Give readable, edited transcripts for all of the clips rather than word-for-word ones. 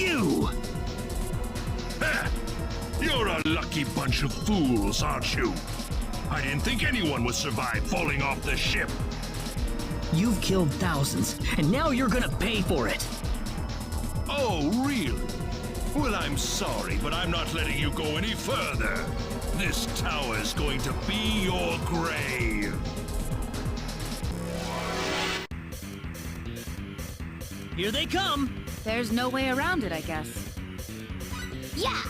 you! You're a lucky bunch of fools, aren't you? I didn't think anyone would survive falling off the ship. You've killed thousands, and now you're gonna pay for it. Oh, really? Well, I'm sorry, but I'm not letting you go any further. This tower's going to be your grave. Here they come! There's no way around it, I guess. Yeah!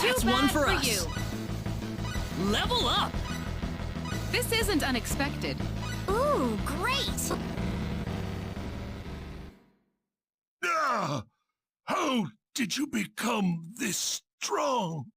That's one for us. You. Level up! This isn't unexpected. Ooh, great! How did you become this strong?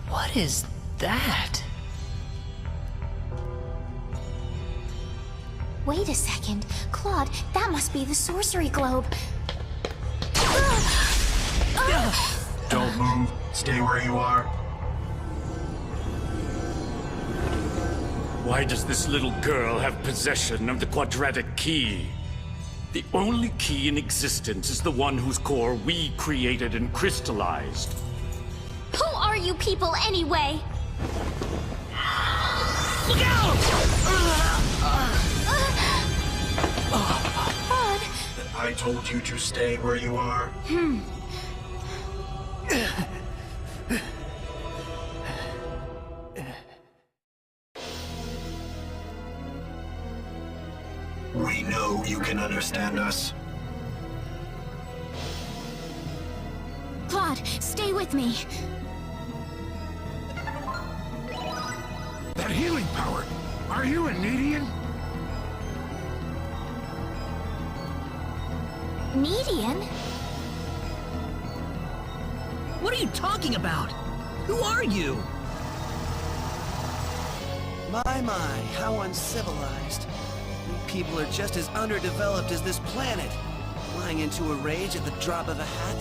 What is that? Wait a second. Claude, that must be the sorcery globe. Don't move. Stay where you are. Why does this little girl have possession of the quadratic key? The only key in existence is the one whose core we created and crystallized. Who are you people anyway? Look out! Claude. I told you to stay where you are. We know you can understand us. Claude, stay with me. That healing power! Are you a Nedian? Median? What are you talking about? Who are you? My, how uncivilized. We people are just as underdeveloped as this planet. Flying into a rage at the drop of a hat?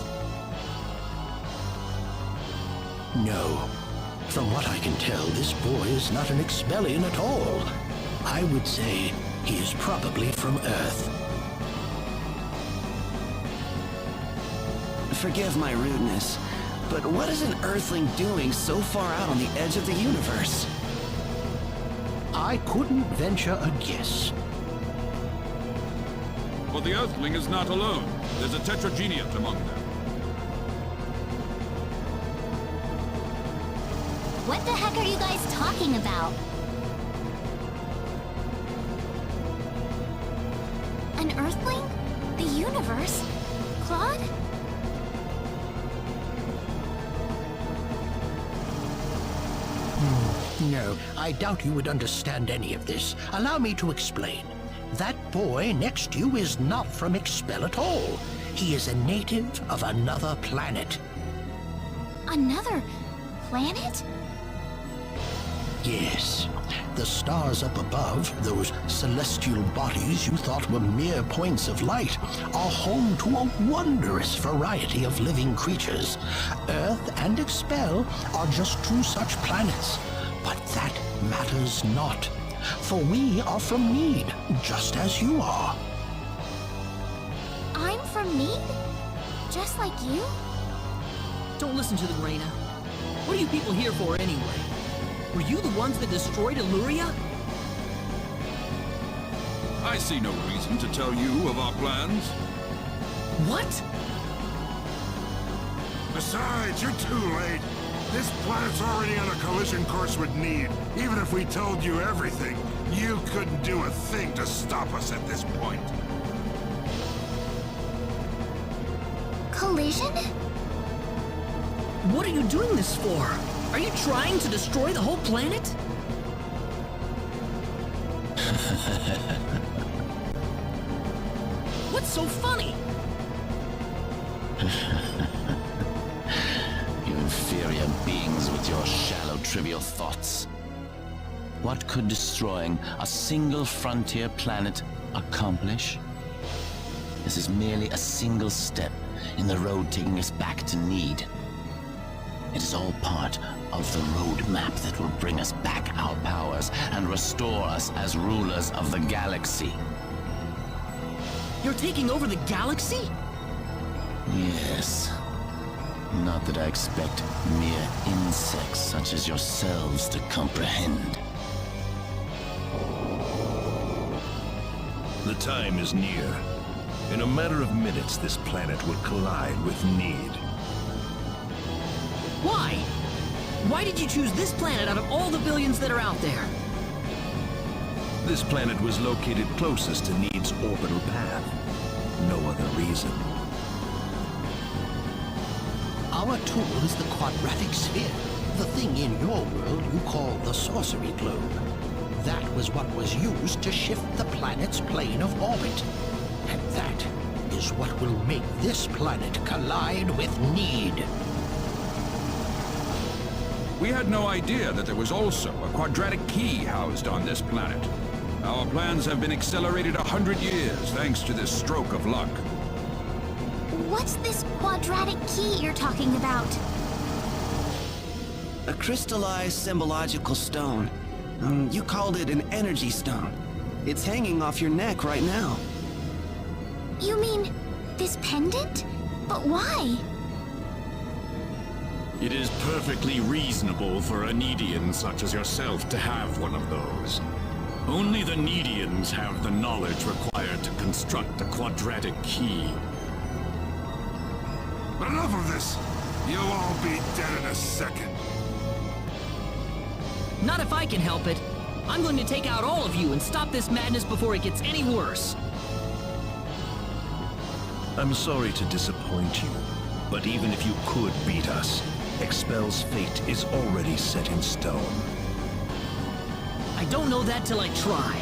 No. From what I can tell, this boy is not an Expellion at all. I would say he is probably from Earth. Forgive my rudeness, but what is an Earthling doing so far out on the edge of the universe? I couldn't venture a guess. But the Earthling is not alone. There's a Tetrageniant among them. What the heck are you guys talking about? An Earthling? The universe? Claude? No, I doubt you would understand any of this. Allow me to explain. That boy next to you is not from Expel at all. He is a native of another planet. Another planet? Yes, the stars up above, those celestial bodies you thought were mere points of light, are home to a wondrous variety of living creatures. Earth and Expel are just two such planets, but that matters not, for we are from Need, just as you are. I'm from Need? Just like you? Don't listen to them, Reina. What are you people here for anyway? Were you the ones that destroyed Illuria? I see no reason to tell you of our plans. What? Besides, you're too late. This planet's already on a collision course with Need. Even if we told you everything, you couldn't do a thing to stop us at this point. Collision? What are you doing this for? Are you trying to destroy the whole planet? What's so funny? You inferior beings with your shallow, trivial thoughts. What could destroying a single frontier planet accomplish? This is merely a single step in the road taking us back to Need. It is all part of the roadmap that will bring us back our powers and restore us as rulers of the galaxy. You're taking over the galaxy? Yes. Not that I expect mere insects such as yourselves to comprehend. The time is near. In a matter of minutes, this planet will collide with Need. Why? Why did you choose this planet out of all the billions that are out there? This planet was located closest to Need's orbital path. No other reason. Our tool is the quadratic sphere, the thing in your world you call the sorcery globe. That was what was used to shift the planet's plane of orbit. And that is what will make this planet collide with Need. We had no idea that there was also a quadratic key housed on this planet. Our plans have been accelerated 100 years thanks to this stroke of luck. What's this quadratic key you're talking about? A crystallized symbological stone. You called it an energy stone. It's hanging off your neck right now. You mean this pendant? But why? It is perfectly reasonable for a Needian such as yourself to have one of those. Only the Needians have the knowledge required to construct the quadratic key. Enough of this! You'll all be dead in a second. Not if I can help it. I'm going to take out all of you and stop this madness before it gets any worse. I'm sorry to disappoint you, but even if you could beat us, Expel's fate is already set in stone. I don't know that till I try.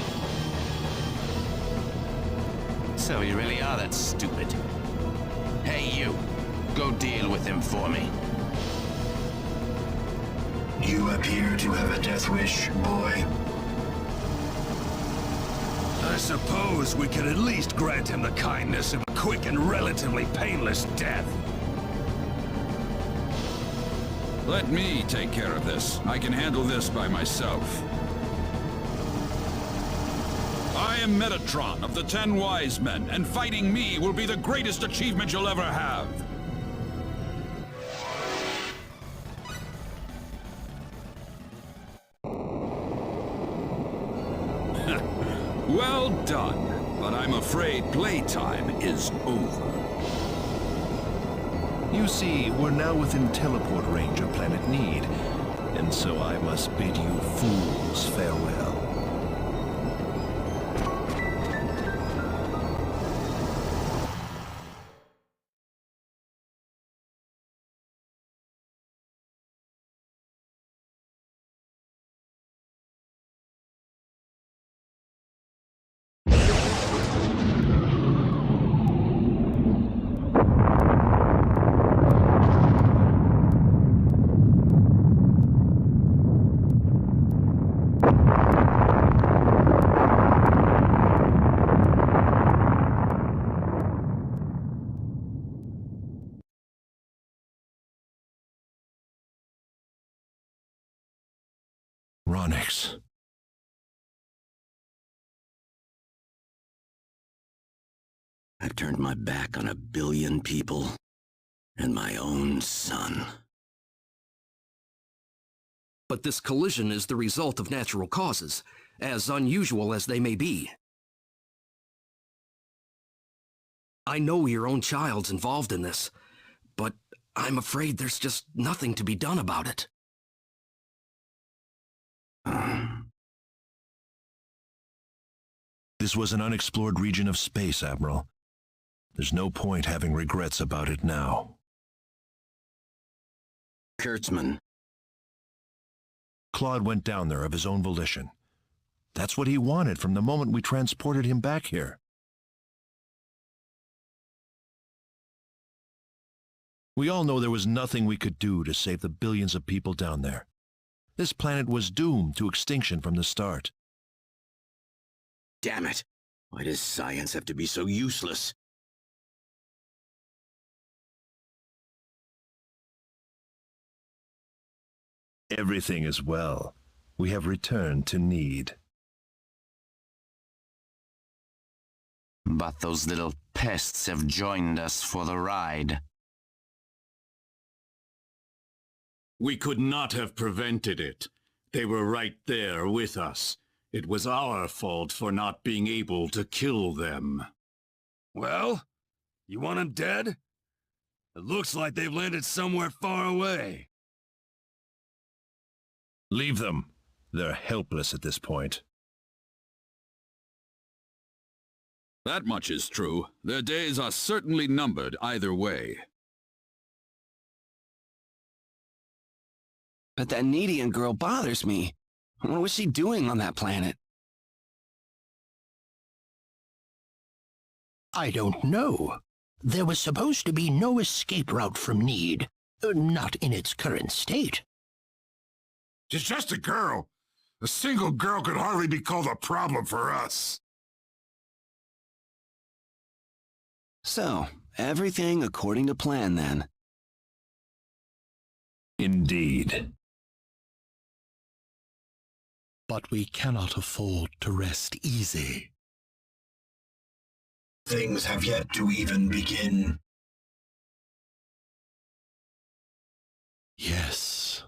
So you really are that stupid. Hey, you. Go deal with him for me. You appear to have a death wish, boy. I suppose we could at least grant him the kindness of a quick and relatively painless death. Let me take care of this. I can handle this by myself. I am Metatron of the 10 Wise Men, and fighting me will be the greatest achievement you'll ever have. Well done, but I'm afraid playtime is over. You see, we're now within teleport range of Planet Need, and so I must bid you fools farewell. electronics. I've turned my back on 1 billion people and my own son. But this collision is the result of natural causes, as unusual as they may be. I know your own child's involved in this, but I'm afraid there's just nothing to be done about it. This was an unexplored region of space, Admiral. There's no point having regrets about it now. Kurtzman. Claude went down there of his own volition. That's what he wanted from the moment we transported him back here. We all know there was nothing we could do to save the billions of people down there. This planet was doomed to extinction from the start. Damn it! Why does science have to be so useless? Everything is well. We have returned to need. But those little pests have joined us for the ride. We could not have prevented it. They were right there with us. It was our fault for not being able to kill them. Well, you want them dead? It looks like they've landed somewhere far away. Leave them. They're helpless at this point. That much is true. Their days are certainly numbered either way. But that Needian girl bothers me. What was she doing on that planet? I don't know. There was supposed to be no escape route from Need. Not in its current state. She's just a girl. A single girl could hardly be called a problem for us. So, everything according to plan then. Indeed. But we cannot afford to rest easy. Things have yet to even begin. Yes.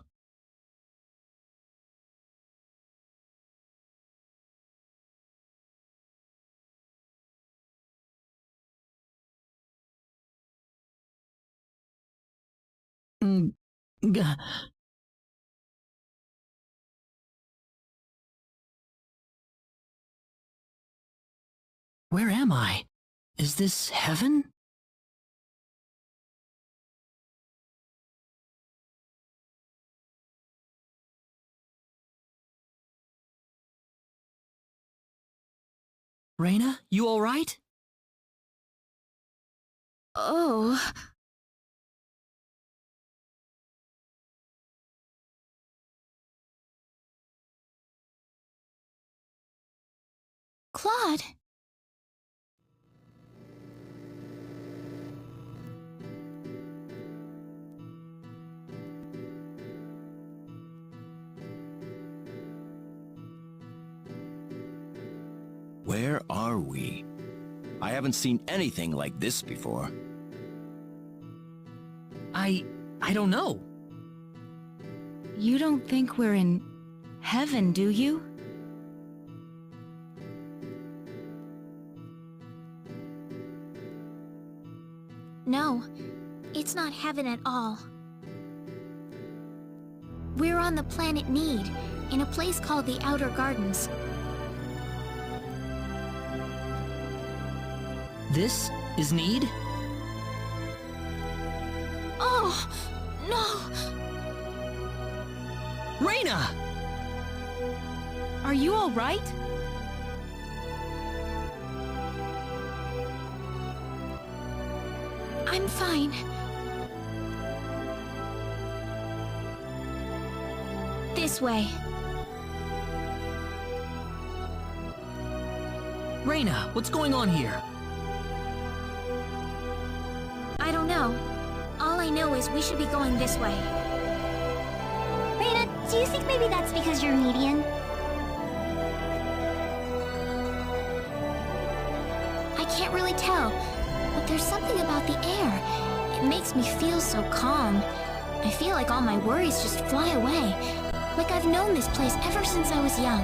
Where am I? Is this heaven? Reyna, you all right? Oh. Claude. Where are we? I haven't seen anything like this before. I don't know. You don't think we're in heaven, do you? No, it's not heaven at all. We're on the planet Need, in a place called the Outer Gardens. This is Need? Oh, no! Reyna! Are you all right? I'm fine. This way. Reyna, what's going on here? I don't know. All I know is we should be going this way. Reyna, Do you think maybe that's because you're Median? I can't really tell, but there's something about the air. It makes me feel so calm. I feel like all my worries just fly away, like I've known this place ever since I was young.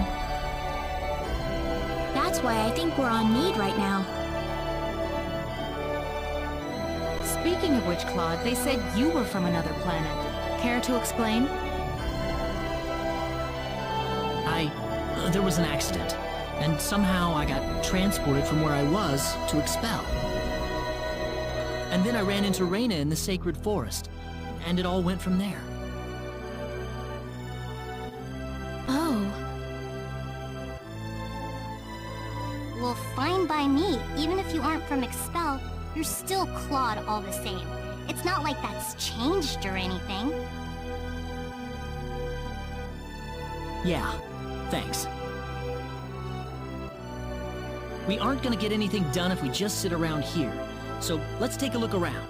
That's why I think we're on Need right now. Speaking of which, Claude, they said you were from another planet. Care to explain? There was an accident, and somehow I got transported from where I was to Expel. And then I ran into Reyna in the Sacred Forest, and it all went from there. Oh. Well, fine by me. Even if you aren't from Expel, you're still Claude all the same. It's not like that's changed or anything. Yeah, thanks. We aren't gonna get anything done if we just sit around here, so let's take a look around.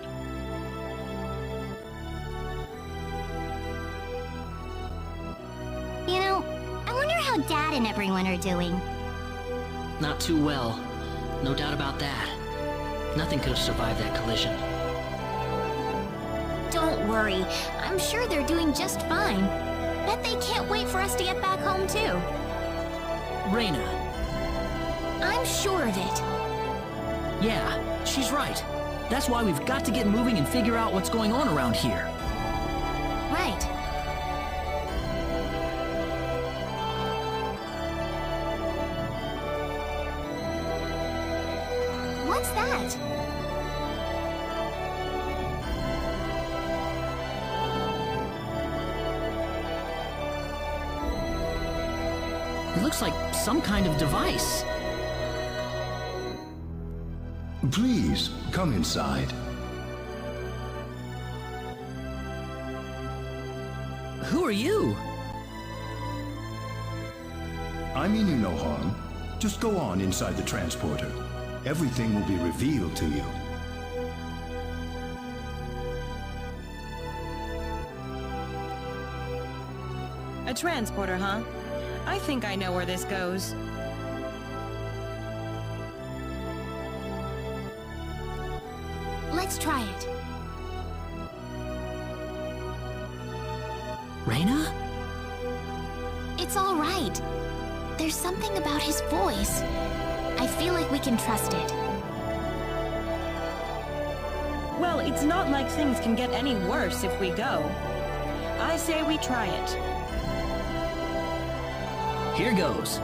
You know, I wonder how Dad and everyone are doing. Not too well. No doubt about that. Nothing could have survived that collision. Don't worry. I'm sure they're doing just fine. Bet they can't wait for us to get back home, too. Reyna. I'm sure of it. Yeah, she's right. That's why we've got to get moving and figure out what's going on around here. Right. What's that? It looks like some kind of device. Please, come inside. Who are you? I mean you no harm. Just go on inside the transporter. Everything will be revealed to you. A transporter, huh? I think I know where this goes. Let's try it. Reyna? It's all right. There's something about his voice. I feel like we can trust it. Well, it's not like things can get any worse if we go. I say we try it. Here goes.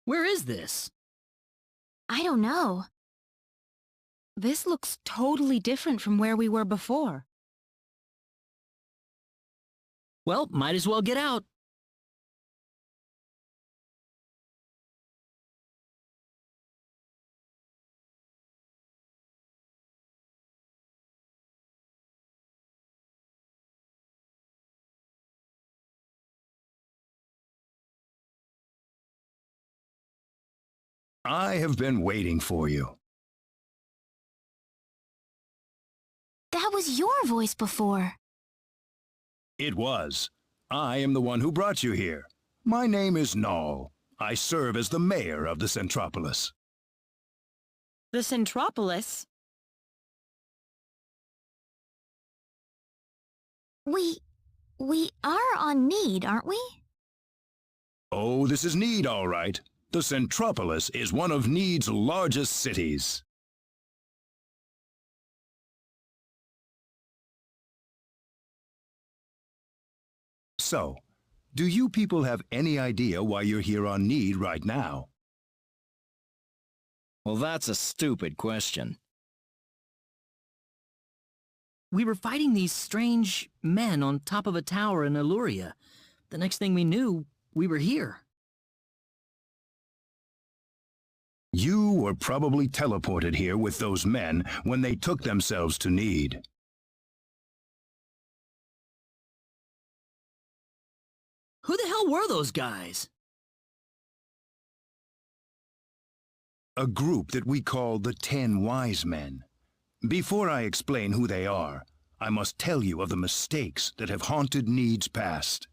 Where is this? I don't know. This looks totally different from where we were before. Well, might as well get out. I have been waiting for you. That was your voice before. It was. I am the one who brought you here. My name is Null. I serve as the mayor of the Centropolis. The Centropolis? We are on Need, aren't we? Oh, this is Need, all right. The Centropolis is one of Need's largest cities. So, do you people have any idea why you're here on Need right now? Well, that's a stupid question. We were fighting these strange men on top of a tower in Illuria. The next thing we knew, we were here. You were probably teleported here with those men when they took themselves to Need. Who the hell were those guys? A group that we call the 10 Wise Men. Before I explain who they are, I must tell you of the mistakes that have haunted Need's past.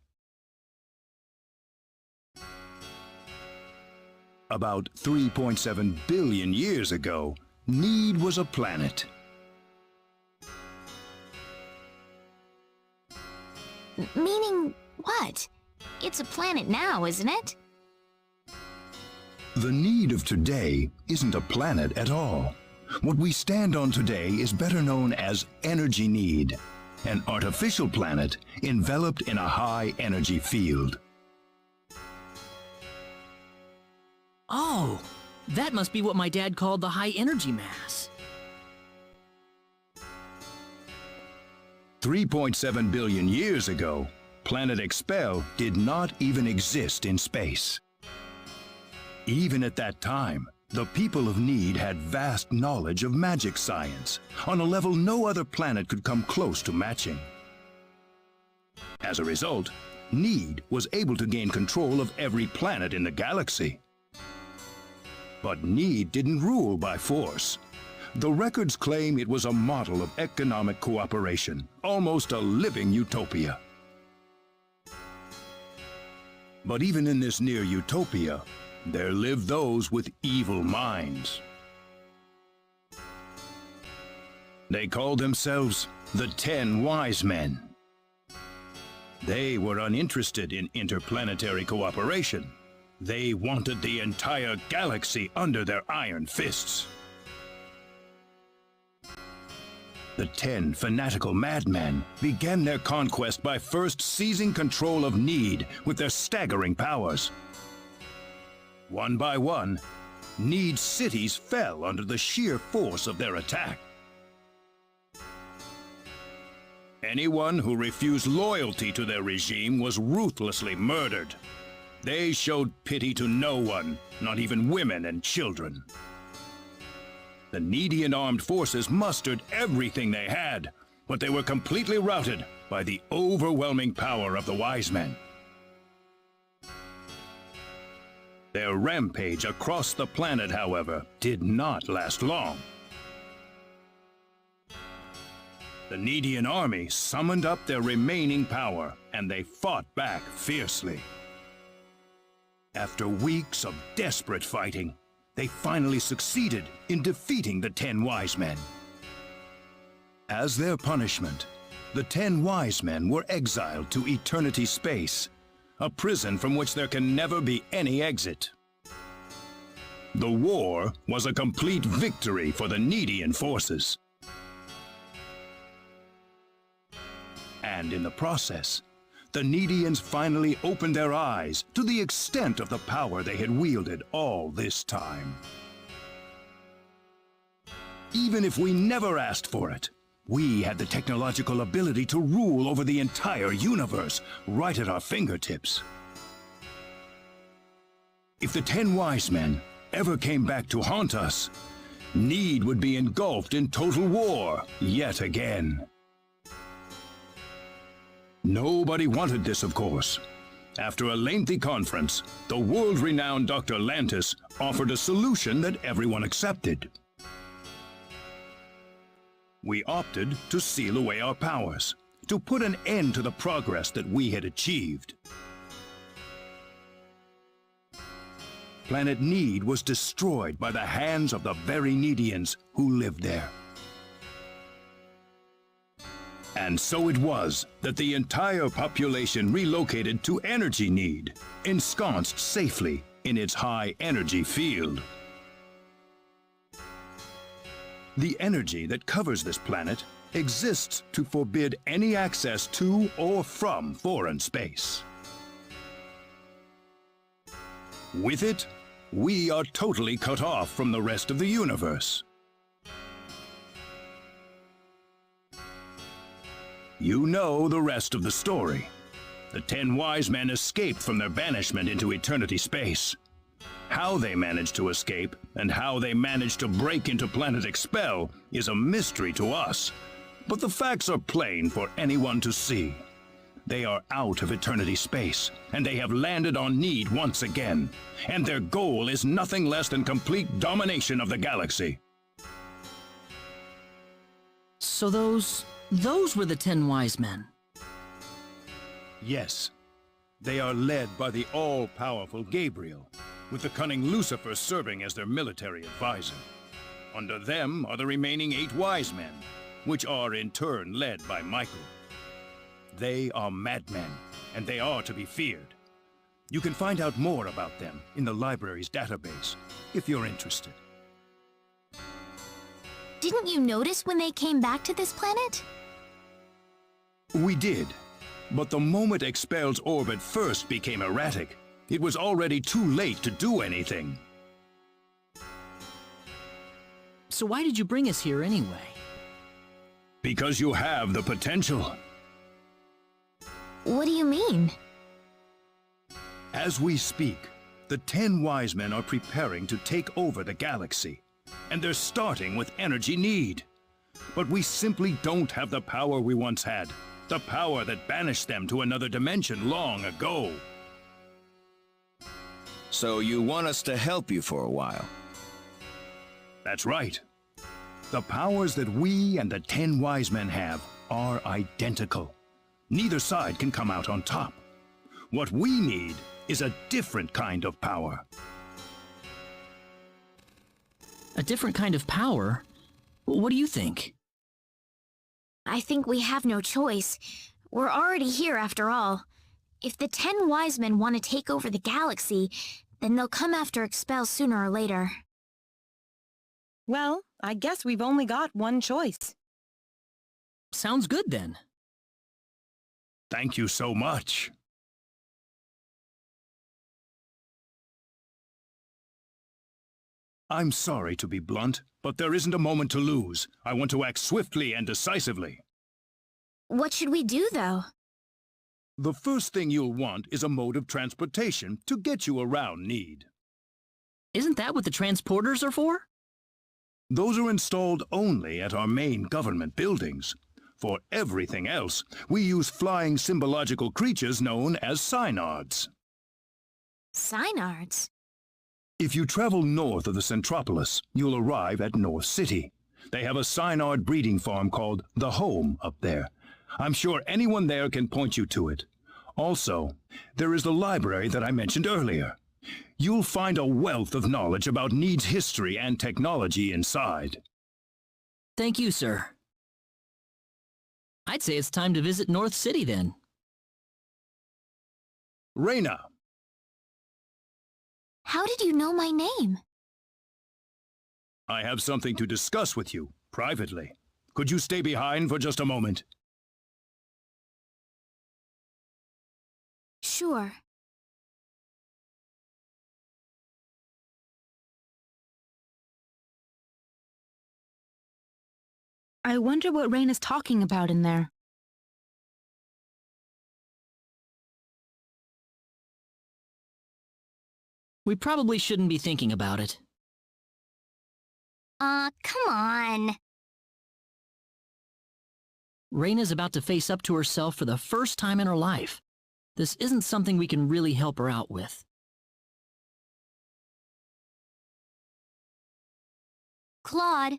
About 3.7 billion years ago, Need was a planet. Meaning what? It's a planet now, isn't it? The Need of today isn't a planet at all. What we stand on today is better known as Energy Need, an artificial planet enveloped in a high energy field. Oh, that must be what my dad called the high energy mass. 3.7 billion years ago, Planet Expel did not even exist in space. Even at that time, the people of Need had vast knowledge of magic science, on a level no other planet could come close to matching. As a result, Need was able to gain control of every planet in the galaxy. But Need didn't rule by force. The records claim it was a model of economic cooperation, almost a living utopia. But even in this near utopia, there lived those with evil minds. They called themselves the 10 Wise Men. They were uninterested in interplanetary cooperation. They wanted the entire galaxy under their iron fists. The 10 fanatical madmen began their conquest by first seizing control of Need with their staggering powers. One by one, Need's cities fell under the sheer force of their attack. Anyone who refused loyalty to their regime was ruthlessly murdered. They showed pity to no one, not even women and children. The Needian armed forces mustered everything they had, but they were completely routed by the overwhelming power of the Wise Men. Their rampage across the planet, however, did not last long. The Needian army summoned up their remaining power, and they fought back fiercely. After weeks of desperate fighting, they finally succeeded in defeating the 10 Wise Men. As their punishment, the 10 Wise Men were exiled to Eternity Space, a prison from which there can never be any exit. The war was a complete victory for the Needian forces. And in the process, the Needians finally opened their eyes to the extent of the power they had wielded all this time. Even if we never asked for it, we had the technological ability to rule over the entire universe right at our fingertips. If the 10 Wise Men ever came back to haunt us, Need would be engulfed in total war yet again. Nobody wanted this, of course. After a lengthy conference, the world-renowned Dr. Lantis offered a solution that everyone accepted. We opted to seal away our powers, to put an end to the progress that we had achieved. Planet Need was destroyed by the hands of the very Needians who lived there. And so it was that the entire population relocated to Energy Need, ensconced safely in its high energy field. The energy that covers this planet exists to forbid any access to or from foreign space. With it, we are totally cut off from the rest of the universe. You know the rest of the story. The 10 wise men escaped from their banishment into eternity space. How they managed to escape, and how they managed to break into Planet Expel, is a mystery to us. But the facts are plain for anyone to see. They are out of eternity space, and they have landed on Need once again. And their goal is nothing less than complete domination of the galaxy. So those were the 10 wise men. Yes. They are led by the all-powerful Gabriel, with the cunning Lucifer serving as their military advisor. Under them are the remaining 8 wise men, which are in turn led by Michael. They are madmen, and they are to be feared. You can find out more about them in the library's database, if you're interested. Didn't you notice when they came back to this planet? We did. But the moment Expel's orbit first became erratic, it was already too late to do anything. So why did you bring us here anyway? Because you have the potential. What do you mean? As we speak, the 10 wise men are preparing to take over the galaxy, and they're starting with energy need. But we simply don't have the power we once had, the power that banished them to another dimension long ago. So you want us to help you for a while? That's right. The powers that we and the 10 wise men have are identical. Neither side can come out on top. What we need is a different kind of power. A different kind of power? What do you think? I think we have no choice. We're already here after all. If the 10 wise men want to take over the galaxy, then they'll come after Expel sooner or later. Well, I guess we've only got one choice. Sounds good then. Thank you so much. I'm sorry to be blunt, but there isn't a moment to lose. I want to act swiftly and decisively. What should we do, though? The first thing you'll want is a mode of transportation to get you around Need. Isn't that what the transporters are for? Those are installed only at our main government buildings. For everything else, we use flying symbological creatures known as Synards. Synards? If you travel north of the Centropolis, you'll arrive at North City. They have a Synard breeding farm called The Home up there. I'm sure anyone there can point you to it. Also, there is the library that I mentioned earlier. You'll find a wealth of knowledge about Need's history and technology inside. Thank you, sir. I'd say it's time to visit North City then. Reyna! How did you know my name? I have something to discuss with you, privately. Could you stay behind for just a moment? Sure. I wonder what Reyna's talking about in there. We probably shouldn't be thinking about it. Come on. Reyna's about to face up to herself for the first time in her life. This isn't something we can really help her out with. Claude.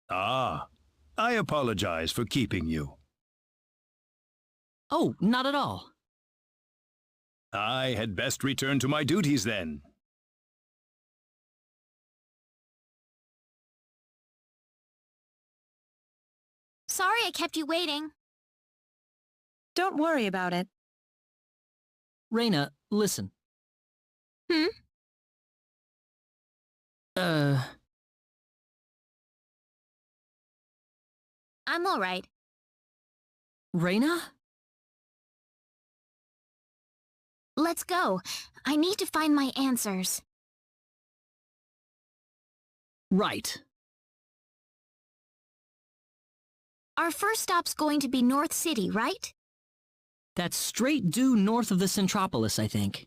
Ah, I apologize for keeping you. Oh, not at all. I had best return to my duties then. Sorry I kept you waiting. Don't worry about it. Reyna, listen. Hmm? I'm all right. Reyna? Let's go. I need to find my answers. Right. Our first stop's going to be North City, right? That's straight due north of the Centropolis, I think.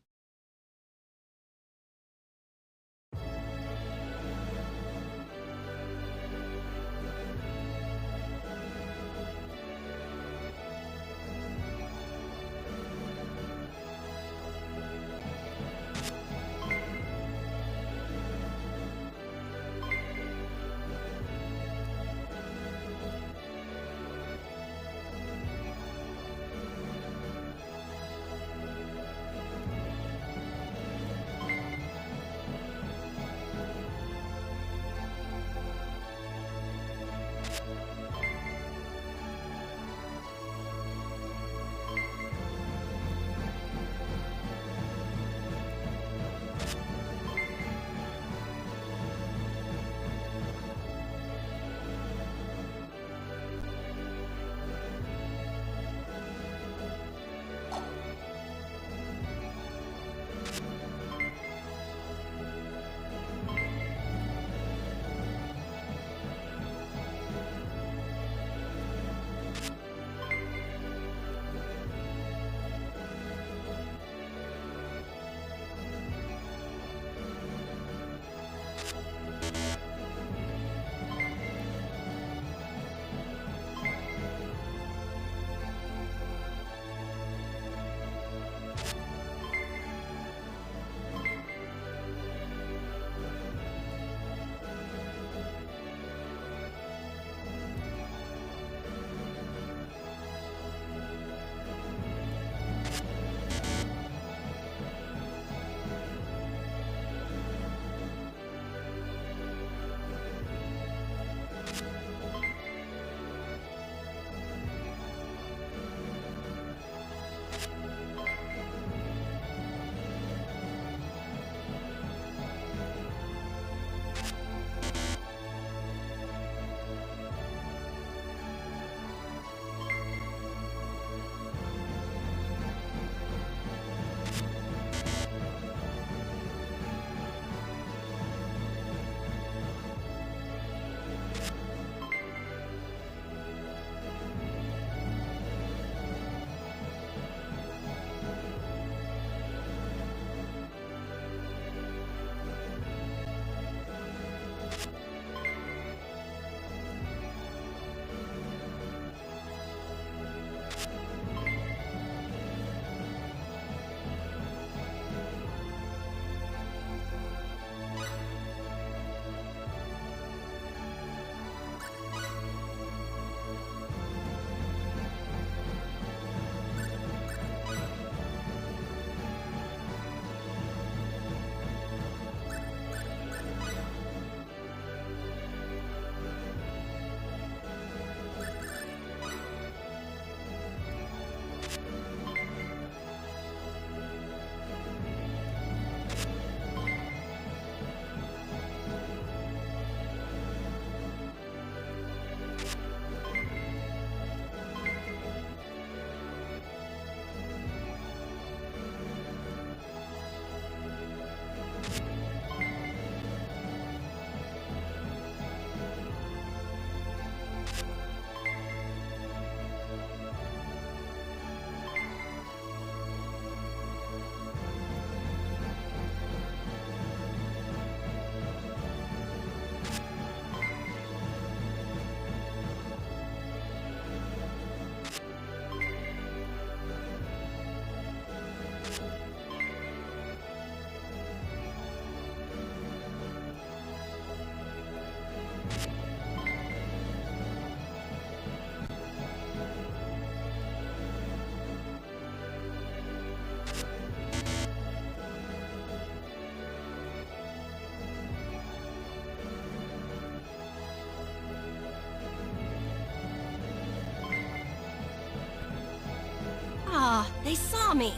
Ah, they saw me.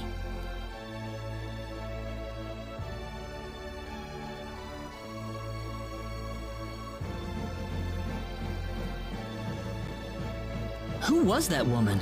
Who was that woman?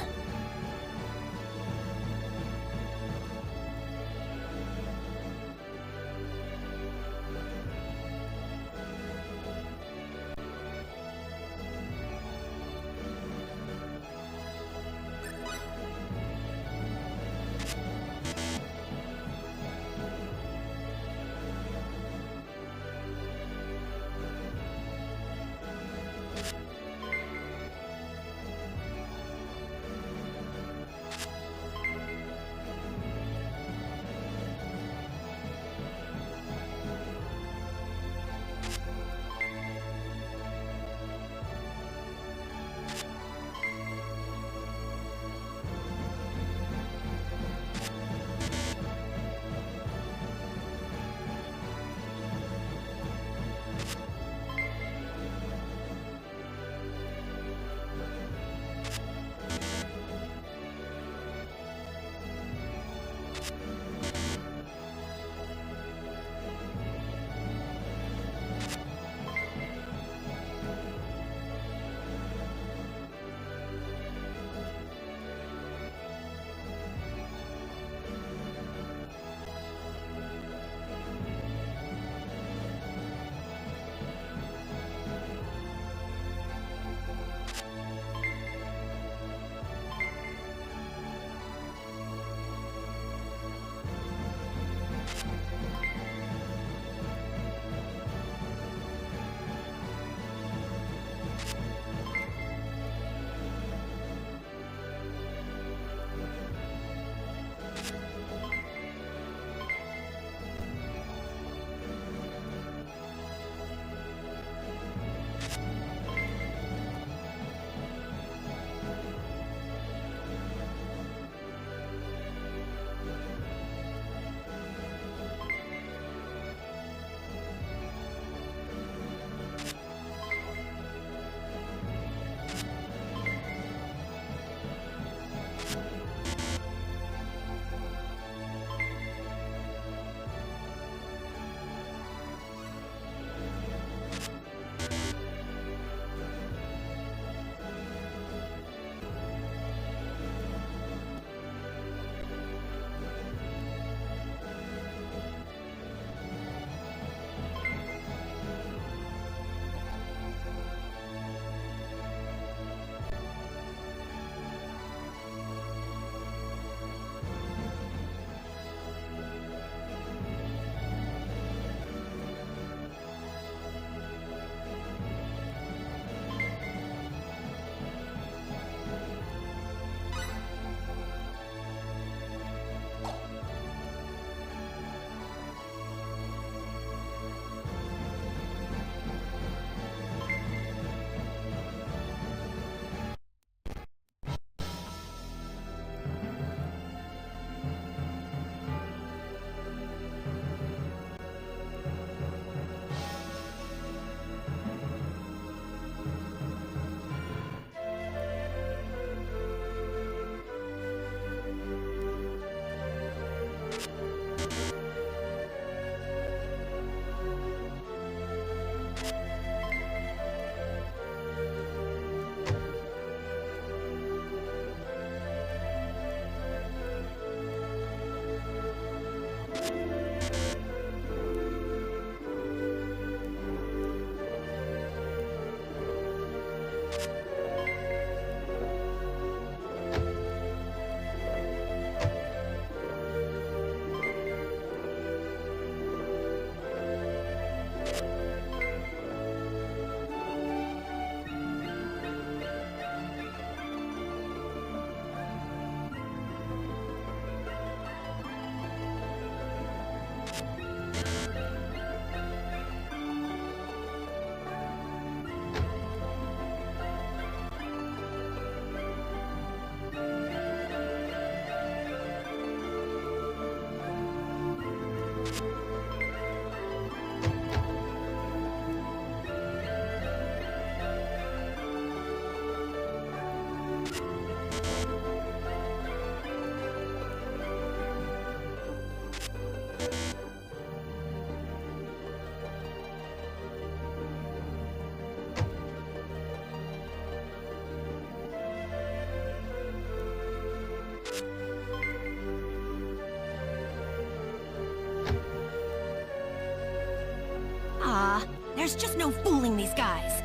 There's just no fooling these guys.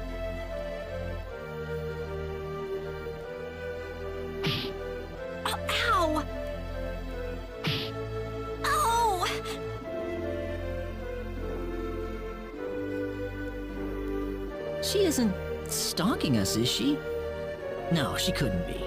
Oh, ow! Oh! She isn't stalking us, is she? No, she couldn't be.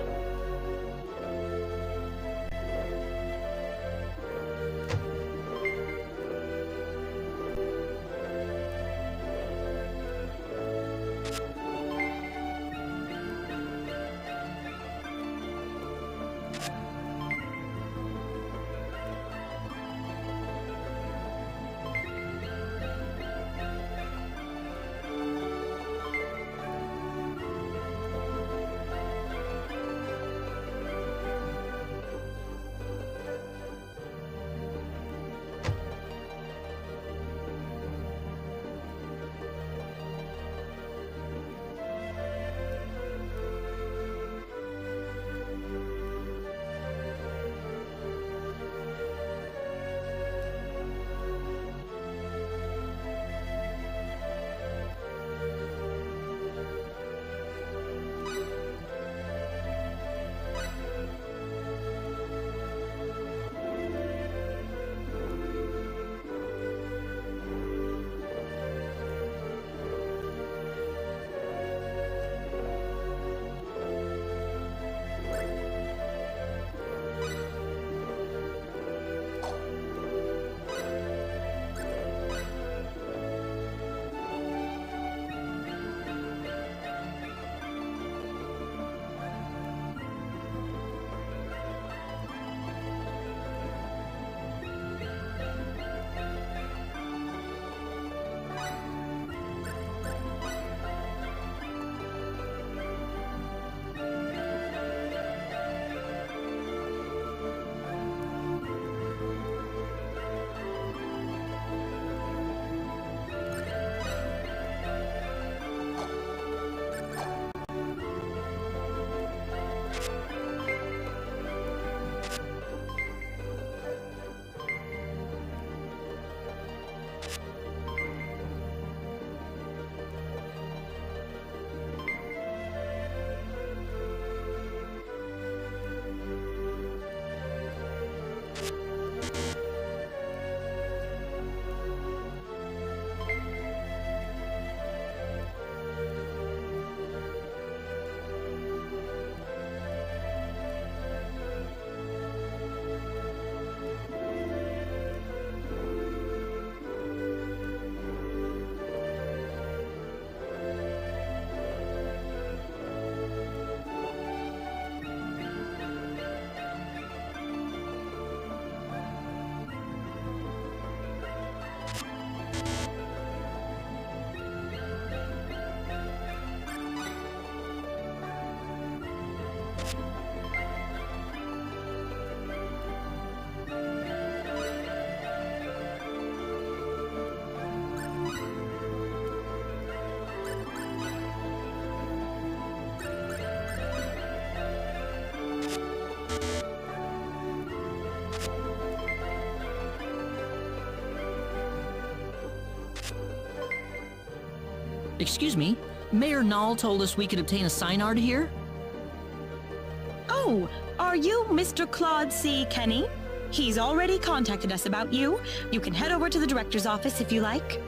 Excuse me, Mayor Null told us we could obtain a Synard here? Oh, are you Mr. Claude C. Kenny? He's already contacted us about you. You can head over to the director's office if you like.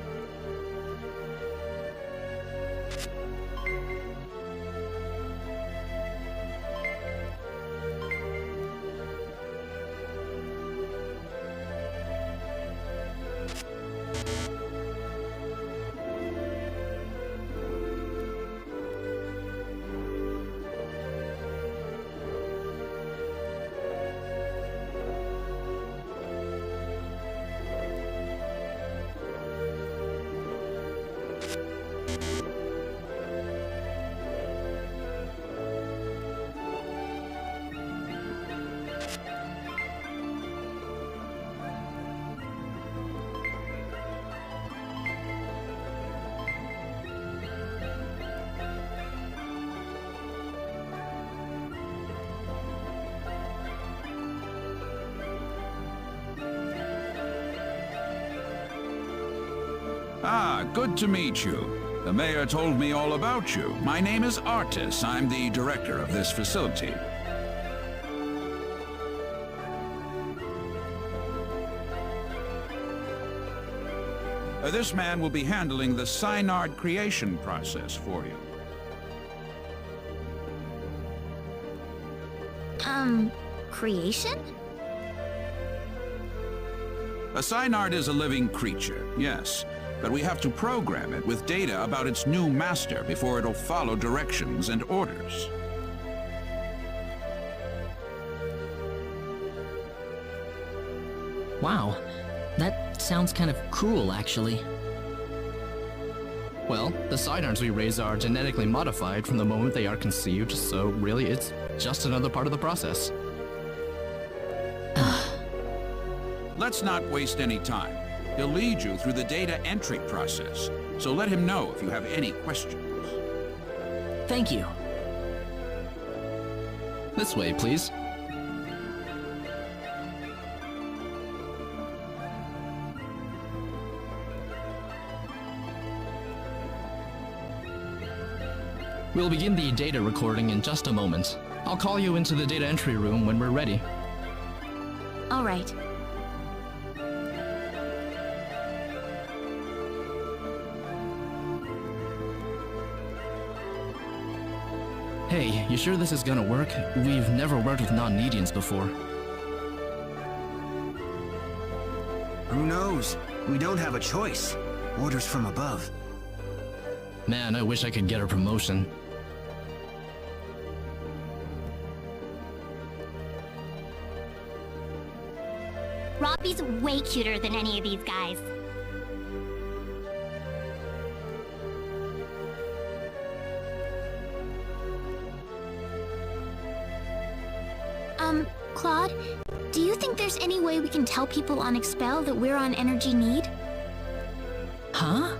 Ah, good to meet you. The mayor told me all about you. My name is Artis. I'm the director of this facility. This man will be handling the Cynard creation process for you. Creation? A Cynard is a living creature, yes. But we have to program it with data about its new master before it'll follow directions and orders. Wow, that sounds kind of cruel, actually. Well, the Cynards we raise are genetically modified from the moment they are conceived, so really it's just another part of the process. Let's not waste any time. He'll lead you through the data entry process, so let him know if you have any questions. Thank you. This way, please. We'll begin the data recording in just a moment. I'll call you into the data entry room when we're ready. All right. Hey, you sure this is gonna work? We've never worked with non-Nedians before. Who knows? We don't have a choice. Orders from above. Man, I wish I could get a promotion. Robbie's way cuter than any of these guys. Claude, do you think there's any way we can tell people on Expel that we're on energy need? Huh?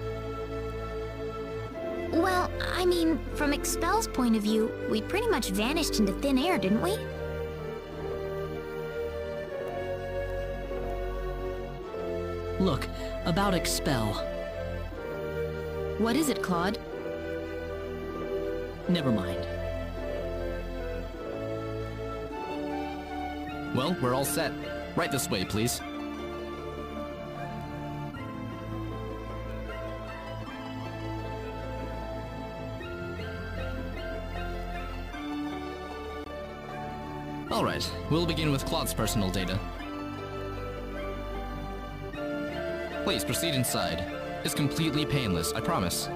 Well, I mean, from Expel's point of view, we pretty much vanished into thin air, didn't we? Look, about Expel. What is it, Claude? Never mind. Well, we're all set. Right this way, please. All right, we'll begin with Claude's personal data. Please proceed inside. It's completely painless, I promise.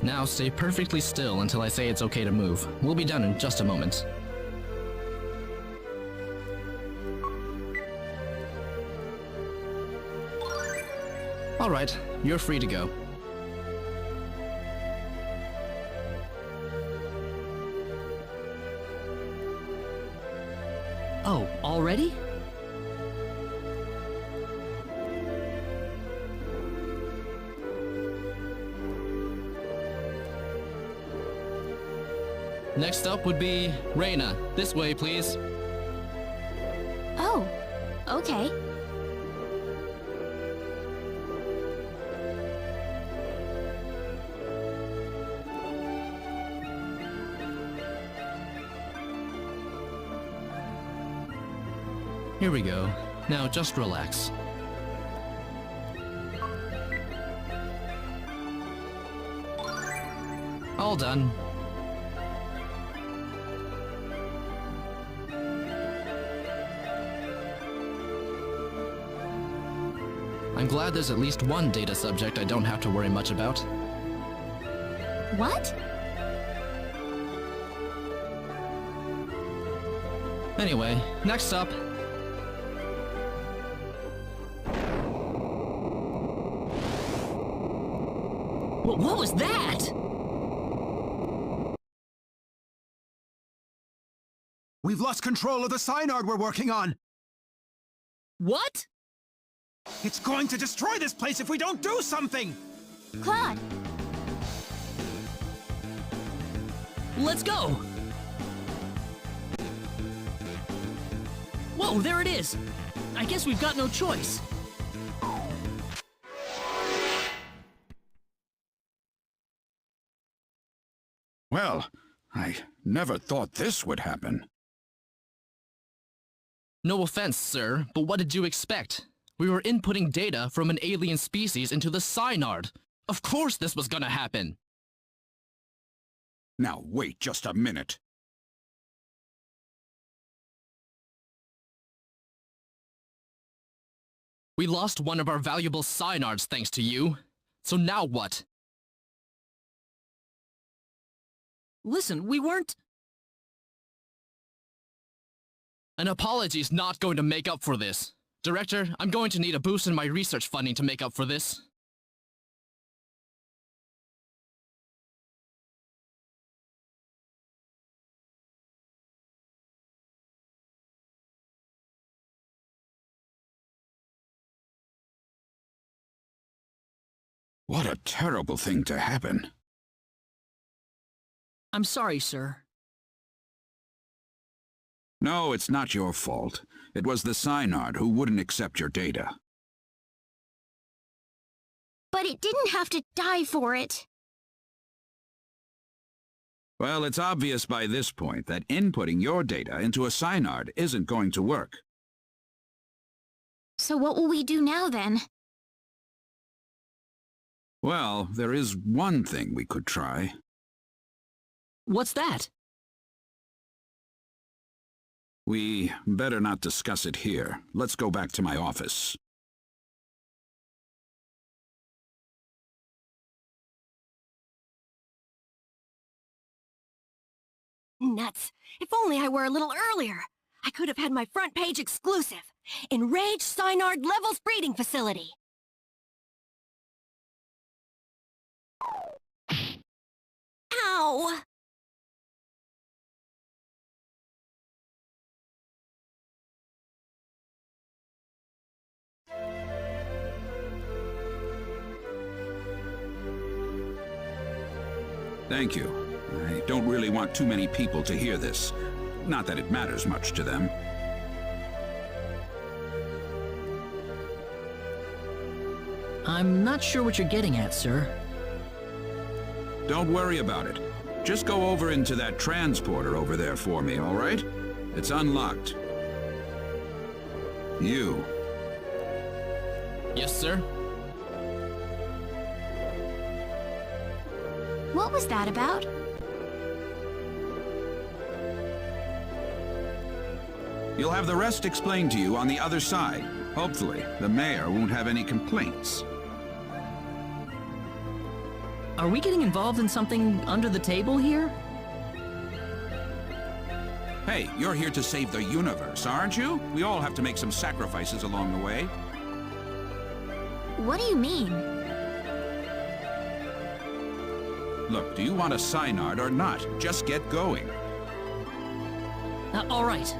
Now stay perfectly still until I say it's okay to move. We'll be done in just a moment. All right, you're free to go. Oh, already? Next up would be Reina. This way, please. Oh, okay. Here we go. Now just relax. All done. I'm glad there's at least one data subject I don't have to worry much about. What? Anyway, next up... What was that? We've lost control of the Cynard we're working on! What? It's going to destroy this place if we don't do something! Claude! Let's go! Whoa, there it is! I guess we've got no choice. Well, I never thought this would happen. No offense, sir, but what did you expect? We were inputting data from an alien species into the Synard. Of course this was gonna happen. Now wait just a minute. We lost one of our valuable Synards thanks to you. So now what? Listen, we weren't... An apology's not going to make up for this. Director, I'm going to need a boost in my research funding to make up for this. What a terrible thing to happen. I'm sorry, sir. No, it's not your fault. It was the Synard who wouldn't accept your data. But it didn't have to die for it. Well, it's obvious by this point that inputting your data into a Synard isn't going to work. So what will we do now, then? Well, there is one thing we could try. What's that? We better not discuss it here. Let's go back to my office. Nuts. If only I were a little earlier. I could have had my front page exclusive. Enraged Synard Levels Breeding Facility. Ow! Thank you. I don't really want too many people to hear this. Not that it matters much to them. I'm not sure what you're getting at, sir. Don't worry about it. Just go over into that transporter over there for me, all right? It's unlocked. You. Yes, sir? What was that about? You'll have the rest explained to you on the other side. Hopefully, the mayor won't have any complaints. Are we getting involved in something under the table here? Hey, you're here to save the universe, aren't you? We all have to make some sacrifices along the way. What do you mean? Look, do you want a Synard or not? Just get going. All right.